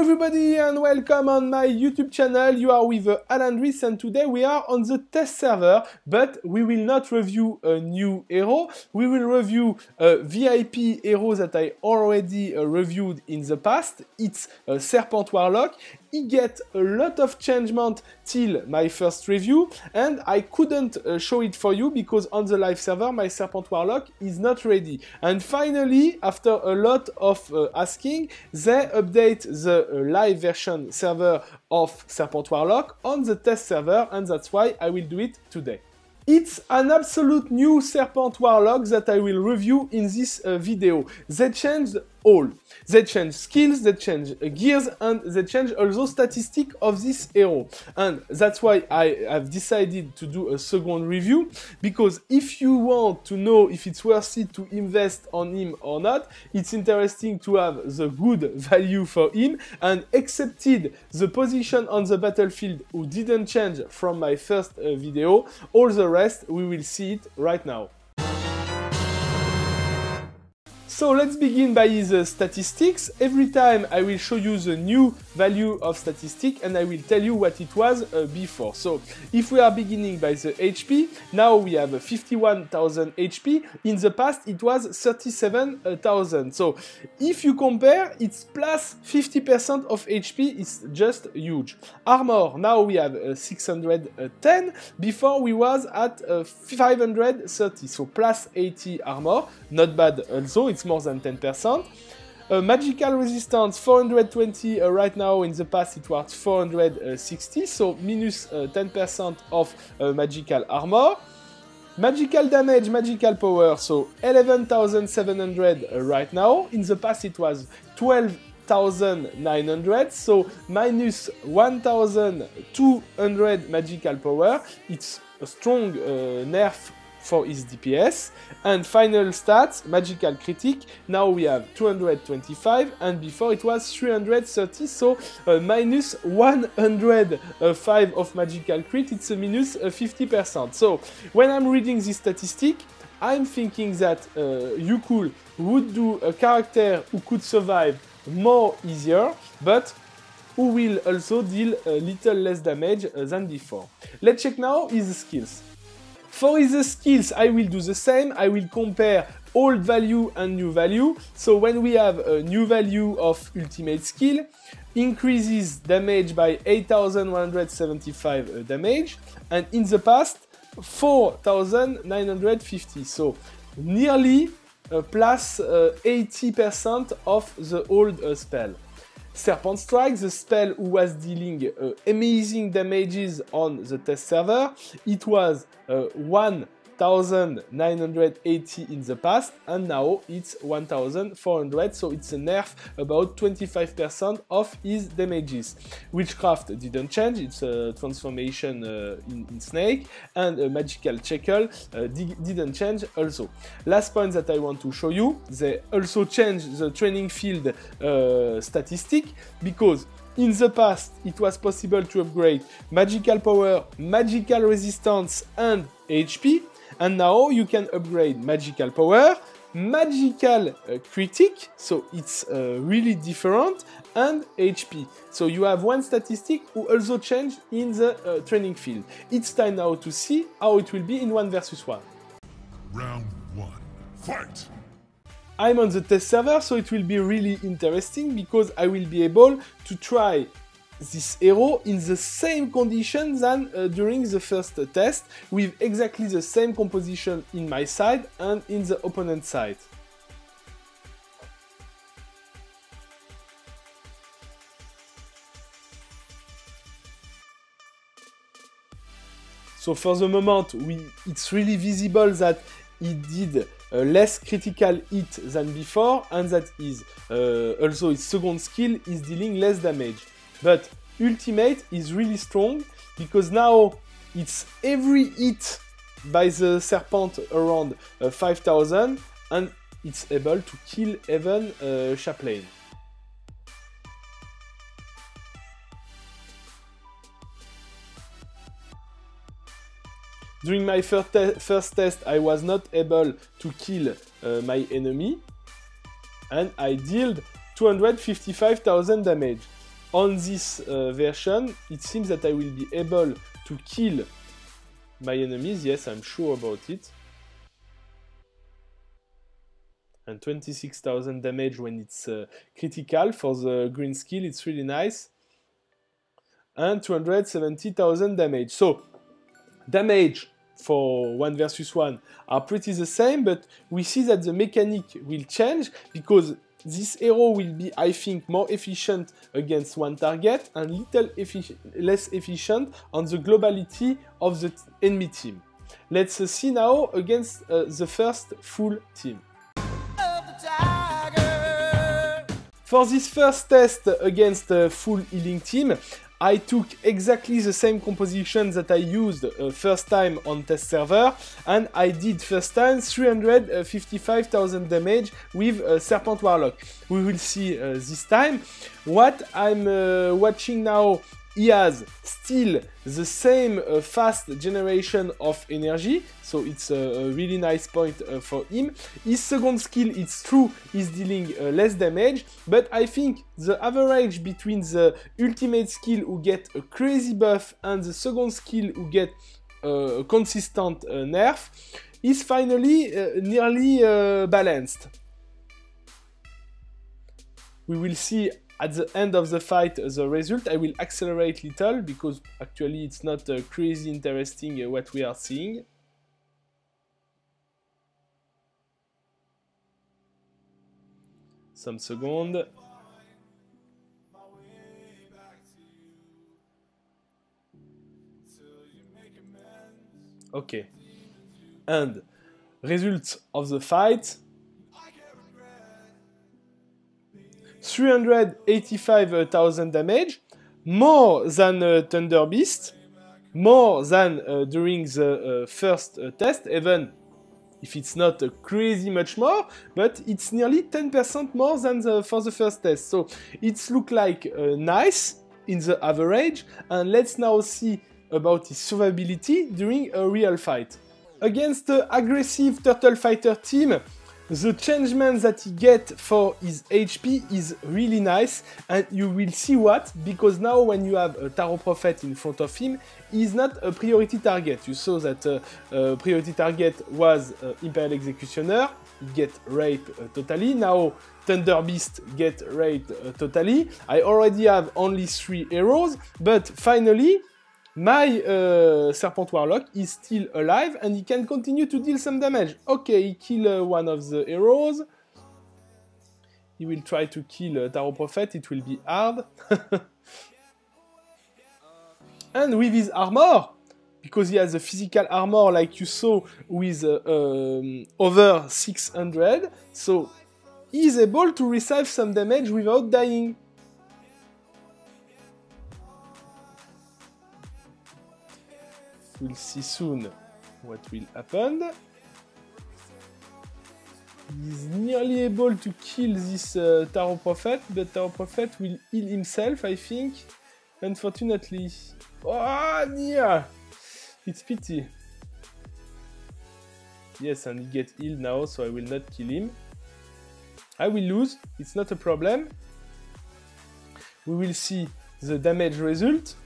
everybody and welcome on my YouTube channel. You are with Alandris and today we are on the test server, but we will not review a new hero. We will review a VIP hero that I already reviewed in the past. It's Serpent Warlock. He get a lot of changement till my first review and I couldn't show it for you because on the live server my Serpent Warlock is not ready. And finally, after a lot of asking, they update the live version server of Serpent Warlock on the test server, and that's why I will do it today. It's an absolute new Serpent Warlock that I will review in this video. They changed all. They change skills, they change gears, and they change also statistics of this hero. And that's why I have decided to do a second review, because if you want to know if it's worth it to invest on him or not, it's interesting to have the good value for him, and excepted the position on the battlefield who didn't change from my first video, all the rest we will see it right now. So let's begin by his statistics. Every time I will show you the new value of statistic and I will tell you what it was before. So if we are beginning by the HP, now we have 51,000 HP. In the past it was 37,000. So if you compare, it's plus 50% of HP. It's just huge. Armor, now we have 610. Before we was at 530. So plus 80 armor. Not bad also. It's more than 10%. Magical resistance 420 right now. In the past it was 460, so minus 10% of magical armor. Magical damage, magical power, so 11,700 right now. In the past it was 12,900, so minus 1,200 magical power. It's a strong nerf for his DPS. And final stats, magical critic, now we have 225 and before it was 330, so minus 105 of magical crit. It's a minus 50%. So when I'm reading this statistic, I'm thinking that you would do a character who could survive more easier, but who will also deal a little less damage than before. Let's check now his skills. For his skills, I will do the same. I will compare old value and new value. So when we have a new value of ultimate skill, increases damage by 8,175 damage, and in the past 4,950. So nearly plus 80% of the old spell. Serpent Strike, the spell who was dealing amazing damages on the test server, it was 1,980 in the past and now it's 1,400, so it's a nerf about 25% of his damages. Witchcraft didn't change, it's a transformation in snake, and magical checkle didn't change also. Last point that I want to show you, they also changed the training field statistic, because in the past, it was possible to upgrade magical power, magical resistance, and HP. And now you can upgrade magical power, magical critic, so it's really different, and HP. So you have one statistic who also changed in the training field. It's time now to see how it will be in 1 versus 1. Round 1, fight! I'm on the test server, so it will be really interesting because I will be able to try this hero in the same conditions than during the first test, with exactly the same composition in my side and in the opponent's side. So for the moment, it's really visible that he did less critical hit than before, and that is also his second skill is dealing less damage. But ultimate is really strong, because now it's every hit by the serpent around 5,000, and it's able to kill even Chaplain. During my first test, I was not able to kill my enemy, and I dealt 255,000 damage. on this version, it seems that I will be able to kill my enemies. Yes, I'm sure about it. And 26,000 damage when it's critical for the green skill, it's really nice. And 270,000 damage. So, damage for 1 versus 1 are pretty the same, but we see that the mechanic will change because this hero will be, I think, more efficient against one target and little less efficient on the globality of the enemy team. Let's see now against the first full team. For this first test against a full healing team, I took exactly the same composition that I used first time on test server, and I did first time 355,000 damage with Serpent Warlock. We will see this time. What I'm watching now, he has still the same fast generation of energy, so it's a really nice point for him. His second skill, it's true, is dealing less damage, but I think the average between the ultimate skill who get a crazy buff and the second skill who get a consistent nerf is finally nearly balanced. We will see at the end of the fight the result. I will accelerate little because actually it's not crazy interesting what we are seeing. Some second. Okay. And results of the fight. 385,000 damage, more than Thunder Beast, more than during the first test, even if it's not crazy much more, but it's nearly 10% more than for the first test. So it's look like nice in the average, and let's now see about his survivability during a real fight. Against the aggressive Turtle Fighter team, the changement that he gets for his HP is really nice, and you will see what, because now when you have a Tarot Prophet in front of him, he is not a priority target. You saw that priority target was Imperial Executioner, he get raped totally. Now Thunder Beast get raped totally. I already have only 3 heroes, but finally my Serpent Warlock is still alive and he can continue to deal some damage. Okay, he killed one of the heroes. He will try to kill Tarot Prophet, it will be hard. And with his armor, because he has a physical armor like you saw with over 600, so he is able to receive some damage without dying. We'll see soon what will happen. He's nearly able to kill this Tarot Prophet, but Tarot Prophet will heal himself, I think. Unfortunately. Oh, near! It's pity. Yes, and he gets healed now, so I will not kill him. I will lose, it's not a problem. We will see the damage result.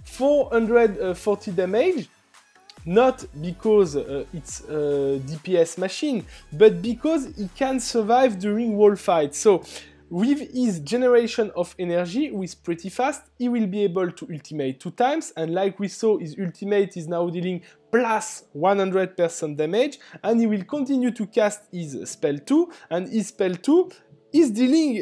440 damage, not because it's a DPS machine, but because he can survive during wall fight. So with his generation of energy, who is pretty fast, he will be able to ultimate 2 times, and like we saw, his ultimate is now dealing plus 100% damage, and he will continue to cast his spell 2, and his spell 2 is dealing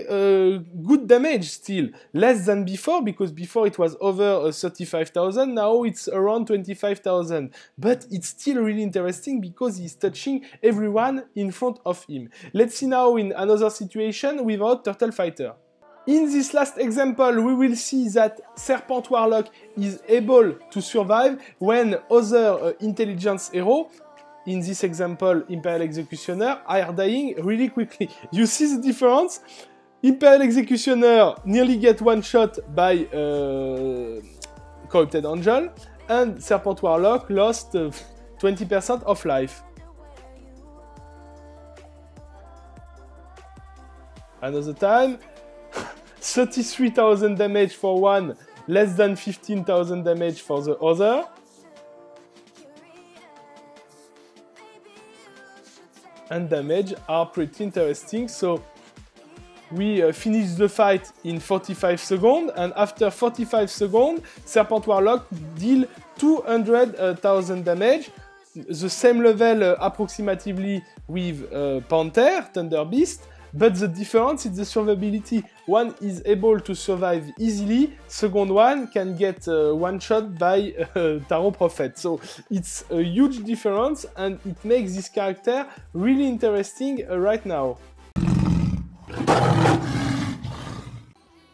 good damage still, less than before, because before it was over 35,000, now it's around 25,000. But it's still really interesting because he's touching everyone in front of him. Let's see now in another situation without Turtle Fighter. In this last example, we will see that Serpent Warlock is able to survive when other intelligence heroes, in this example, Imperial Executioner, are dying really quickly. You see the difference? Imperial Executioner nearly get one shot by Corrupted Angel, and Serpent Warlock lost 20% of life. Another time. 33,000 damage for one, less than 15,000 damage for the other. And damage are pretty interesting. So we finish the fight in 45 seconds, and after 45 seconds, Serpent Warlock deal 200,000 damage, the same level approximately with Panther, Thunder Beast, but the difference is the survivability. One is able to survive easily, second one can get one shot by Tarot Prophet. So it's a huge difference, and it makes this character really interesting right now.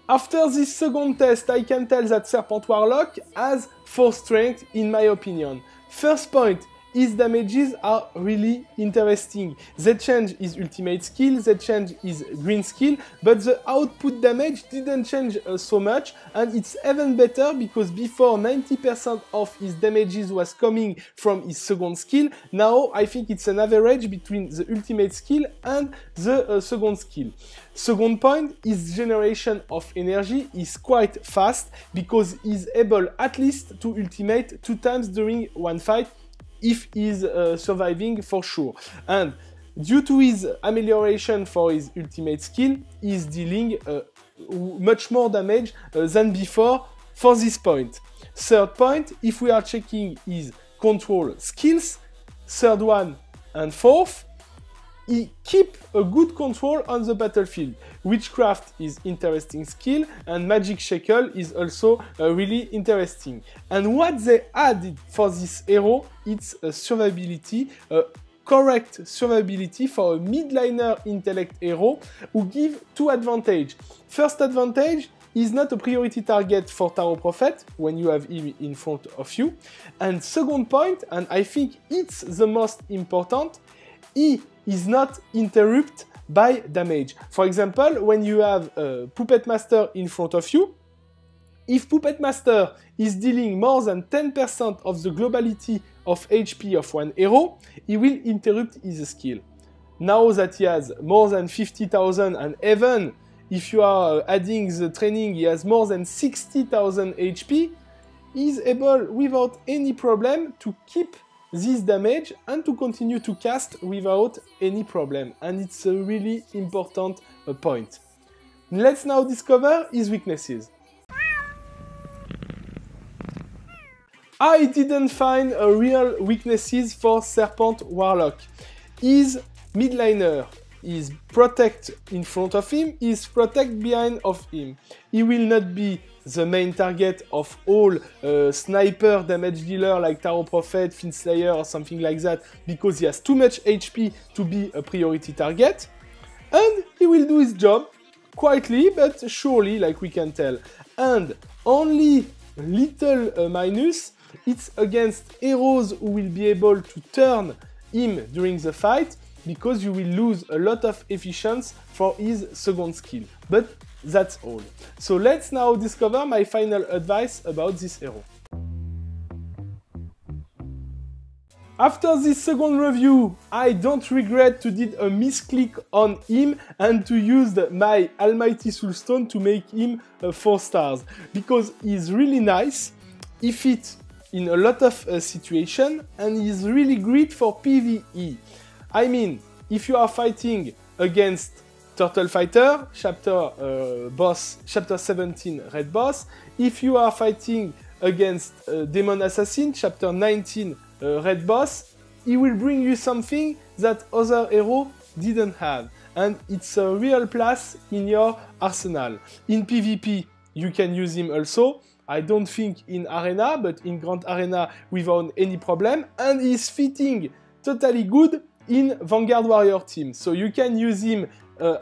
After this second test, I can tell that Serpent Warlock has 4 strengths in my opinion. First point, his damages are really interesting. They change his ultimate skill, they change his green skill, but the output damage didn't change so much, and it's even better because before 90% of his damages was coming from his second skill. Now I think it's an average between the ultimate skill and the second skill. Second point, his generation of energy is quite fast because he's able at least to ultimate 2 times during one fight, if he's surviving for sure. And due to his amelioration for his ultimate skill, he's dealing much more damage than before for this point. Third point, if we are checking his control skills, third one and fourth, he keep a good control on the battlefield. Witchcraft is interesting skill, and Magic Shackle is also really interesting. And what they added for this hero, it's a survivability, correct survivability for a midliner intellect hero who give 2 advantages. First advantage, is not a priority target for Tarot Prophet when you have him in front of you. And second point, and I think it's the most important, he is not interrupted by damage. For example, when you have a Puppet Master in front of you, if Puppet Master is dealing more than 10% of the globality of HP of one hero, he will interrupt his skill. Now that he has more than 50,000, and even if you are adding the training, he has more than 60,000 HP, he is able without any problem to keep this damage and to continue to cast without any problem, and it's a really important point. Let's now discover his weaknesses. I didn't find a real weaknesses for Serpent Warlock. His midliner is protect in front of him, is protect behind of him. He will not be the main target of all sniper damage dealer like Tarot Prophet, Finslayer or something like that, because he has too much HP to be a priority target. And he will do his job quietly but surely, like we can tell. And only little minus, it's against heroes who will be able to turn him during the fight, because you will lose a lot of efficiency for his second skill. But that's all. So let's now discover my final advice about this hero. After this second review, I don't regret to did a misclick on him and to use my Almighty Soulstone to make him 4 stars, because he's really nice, he fits in a lot of situations, and he's really great for PvE. I mean, if you are fighting against Turtle Fighter, chapter 17 red boss, if you are fighting against Demon Assassin, chapter 19 red boss, he will bring you something that other hero didn't have, and it's a real plus in your arsenal. In PvP, you can use him also. I don't think in Arena, but in Grand Arena without any problem, and he's fitting totally good in Vanguard Warrior team. So you can use him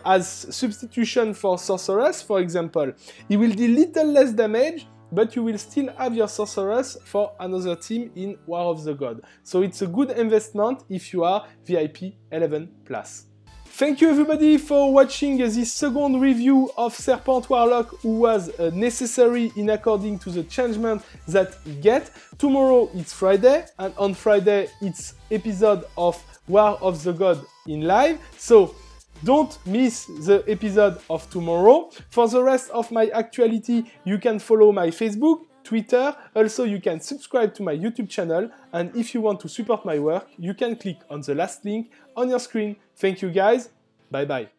as substitution for Sorceress, for example. He will do little less damage, but you will still have your Sorceress for another team in War of the God. So it's a good investment if you are VIP 11+. Thank you everybody for watching this second review of Serpent Warlock, who was necessary in according to the changement that he get. Tomorrow it's Friday, and on Friday it's episode of War of the God in live. So Don't miss the episode of tomorrow. For the rest of my actuality, you can follow my Facebook, Twitter. Also, you can subscribe to my YouTube channel. And if you want to support my work, you can click on the last link on your screen. Thank you guys. Bye bye.